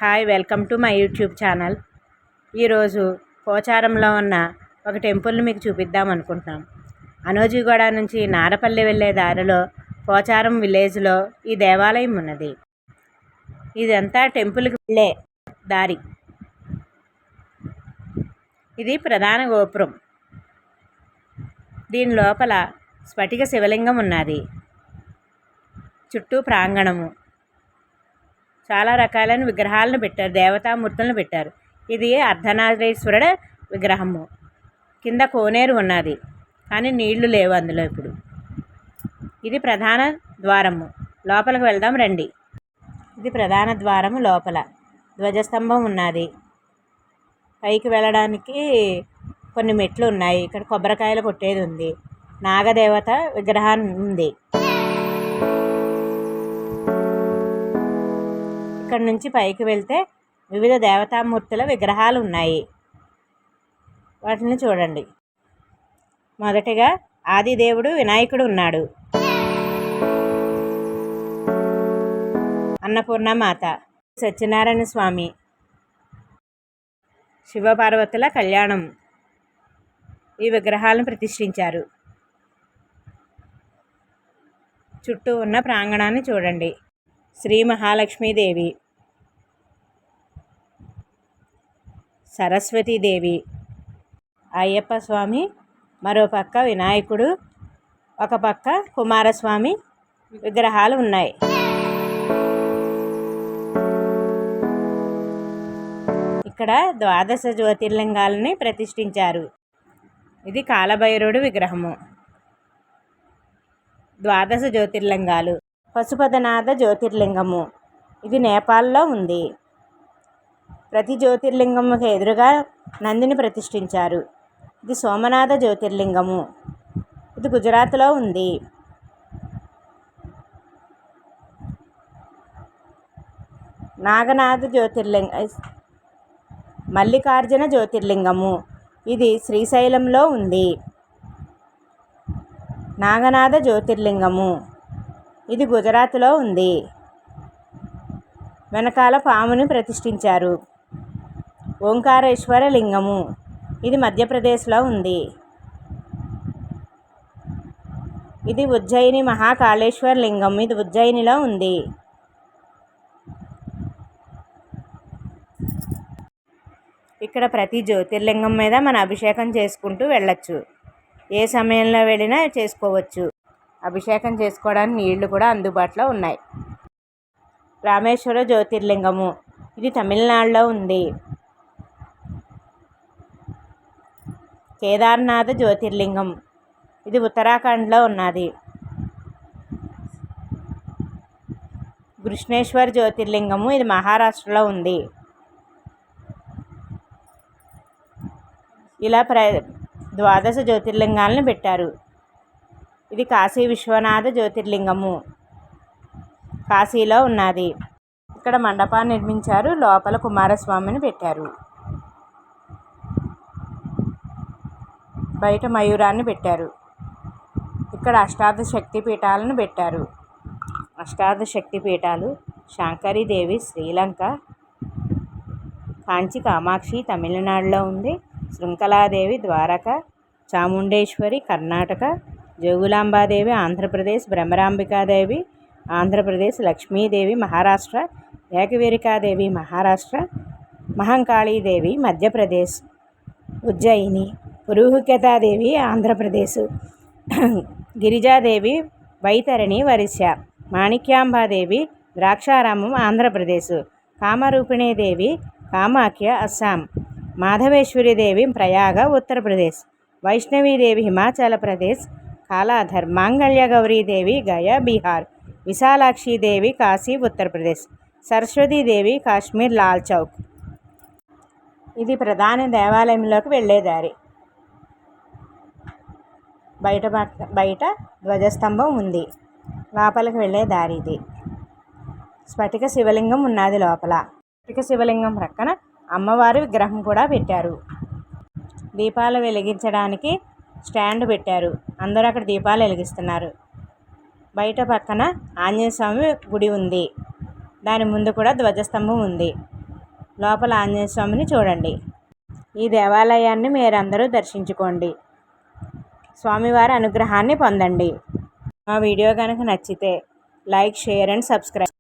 Hi, welcome to my YouTube channel. ఈరోజు పోచారంలో ఉన్న ఒక టెంపుల్ని మీకు చూపిద్దాం అనుకుంటున్నాం. అనోజిగూడ నుంచి నారపల్లి వెళ్ళే దారిలో పోచారం విలేజ్లో ఈ దేవాలయం ఉన్నది. ఇదంతా టెంపుల్కి వెళ్ళే దారి. ఇది ప్రధాన గోపురం. దీని లోపల స్ఫటిక శివలింగం ఉన్నది. చుట్టూ ప్రాంగణము, చాలా రకాలైన విగ్రహాలను పెట్టారు, దేవతామూర్తులను పెట్టారు. ఇది అర్ధనారీశ్వరుడు విగ్రహము. కింద కోనేరు ఉన్నది, కానీ నీళ్లు లేవు అందులో ఇప్పుడు. ఇది ప్రధాన ద్వారము. లోపలికి వెళ్దాం రండి. ఇది ప్రధాన ద్వారము. లోపల ధ్వజస్తంభం ఉన్నది. పైకి వెళ్ళడానికి కొన్ని మెట్లు ఉన్నాయి. ఇక్కడ కొబ్బరికాయలు కొట్టేది ఉంది. నాగదేవత విగ్రహం ఉంది. ఇక్కడ నుంచి పైకి వెళ్తే వివిధ దేవతామూర్తుల విగ్రహాలు ఉన్నాయి. వాటిని చూడండి. మొదటిగా ఆదిదేవుడు వినాయకుడు ఉన్నాడు. అన్నపూర్ణమాత, సత్యనారాయణ స్వామి, శివపార్వతుల కళ్యాణం. ఈ విగ్రహాలను ప్రతిష్ఠించారు. చుట్టూ ఉన్న ప్రాంగణాన్ని చూడండి. శ్రీ మహాలక్ష్మీదేవి, సరస్వతీదేవి, అయ్యప్ప స్వామి, మరో పక్క వినాయకుడు, ఒక పక్క కుమారస్వామి విగ్రహాలు ఉన్నాయి. ఇక్కడ ద్వాదశ జ్యోతిర్లింగాలని ప్రతిష్ఠించారు. ఇది కాలభైరవుడు విగ్రహము. ద్వాదశ జ్యోతిర్లింగాలు. పశుపతినాథ జ్యోతిర్లింగము. ఇది నేపాల్లో ఉంది. ప్రతి జ్యోతిర్లింగముకి ఎదురుగా నందిని ప్రతిష్ఠించారు. ఇది సోమనాథ జ్యోతిర్లింగము. ఇది గుజరాత్లో ఉంది. నాగనాథ మల్లికార్జున జ్యోతిర్లింగము. ఇది శ్రీశైలంలో ఉంది. నాగనాథ జ్యోతిర్లింగము. ఇది గుజరాత్లో ఉంది. వెనకాల పాముని ప్రతిష్ఠించారు. ఓంకారేశ్వర లింగము. ఇది మధ్యప్రదేశ్లో ఉంది. ఇది ఉజ్జయిని మహాకాళేశ్వర లింగం. ఇది ఉజ్జయినిలో ఉంది. ఇక్కడ ప్రతి జ్యోతిర్లింగం మీద మన అభిషేకం చేసుకుంటూ వెళ్ళచ్చు. ఏ సమయంలో వెళ్ళినా చేసుకోవచ్చు. అభిషేకం చేసుకోవడానికి నీళ్లు కూడా అందుబాటులో ఉన్నాయి. రామేశ్వర జ్యోతిర్లింగము. ఇది తమిళనాడులో ఉంది. కేదార్నాథ జ్యోతిర్లింగం. ఇది ఉత్తరాఖండ్లో ఉన్నది. కృష్ణేశ్వర్ జ్యోతిర్లింగము. ఇది మహారాష్ట్రలో ఉంది. ఇలా ద్వాదశ జ్యోతిర్లింగాలను పెట్టారు. ఇది కాశీ విశ్వనాథ జ్యోతిర్లింగము. కాశీలో ఉన్నది. ఇక్కడ మండపాన్ని నిర్మించారు. లోపల కుమారస్వామిని పెట్టారు. బయట మయూరాన్ని పెట్టారు. ఇక్కడ అష్టాదశ శక్తి పీఠాలను పెట్టారు. అష్టాదశ శక్తి పీఠాలు: శాంకరీదేవి శ్రీలంక, కాంచి కామాక్షి తమిళనాడులో ఉంది, శృంఖలాదేవి ద్వారక, చాముండేశ్వరి కర్ణాటక, జోగులాంబాదేవి ఆంధ్రప్రదేశ్, భ్రమరాంబికాదేవి ఆంధ్రప్రదేశ్, లక్ష్మీదేవి మహారాష్ట్ర, ఏకవీరికాదేవి మహారాష్ట్ర, మహంకాళీదేవి మధ్యప్రదేశ్, ఉజ్జయిని, పురూహికతాదేవి ఆంధ్రప్రదేశ్, గిరిజాదేవి వైతరణి ఒరిస్సా, మాణిక్యాంబాదేవి ద్రాక్షారామం ఆంధ్రప్రదేశ్, కామరూపిణీదేవి కామాఖ్య అస్సాం, మాధవేశ్వరీదేవి ప్రయాగ ఉత్తరప్రదేశ్, వైష్ణవీదేవి హిమాచల ప్రదేశ్, కాలాధర్, మాంగళ్య గౌరీదేవి గయా బీహార్, విశాలాక్షీదేవి కాశీ ఉత్తరప్రదేశ్, సరస్వతీదేవి కాశ్మీర్ లాల్ చౌక్. ఇది ప్రధాన దేవాలయంలోకి వెళ్ళే దారి. బయట ధ్వజస్తంభం ఉంది. లోపలికి వెళ్ళే దారి ఇది. స్ఫటిక శివలింగం ఉన్నది లోపల. స్ఫటిక శివలింగం ప్రక్కన అమ్మవారి విగ్రహం కూడా పెట్టారు. దీపాలు వెలిగించడానికి స్టాండ్ పెట్టారు. అందరూ అక్కడ దీపాలు వెలిగిస్తున్నారు. బయట పక్కన ఆంజనేయ స్వామి గుడి ఉంది. దాని ముందు కూడా ధ్వజస్తంభం ఉంది. లోపల ఆంజనేయ స్వామిని చూడండి. ఈ దేవాలయాన్ని మీరందరూ దర్శించుకోండి. స్వామివారి అనుగ్రహాన్ని పొందండి. మా వీడియో కనుక నచ్చితే లైక్, షేర్ అండ్ సబ్స్క్రైబ్.